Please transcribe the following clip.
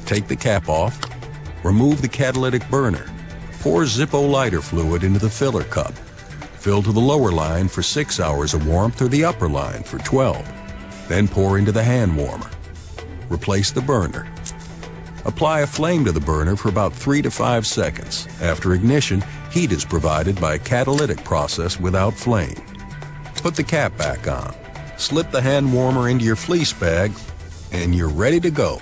Take the cap off, remove the catalytic burner, pour Zippo lighter fluid into the filler cup. Fill to the lower line for 6 hours of warmth or the upper line for 12. Then pour into the hand warmer. Replace the burner. Apply a flame to the burner for about 3 to 5 seconds. After ignition, heat is provided by a catalytic process without flame. Put the cap back on. Slip the hand warmer into your fleece bag, and you're ready to go.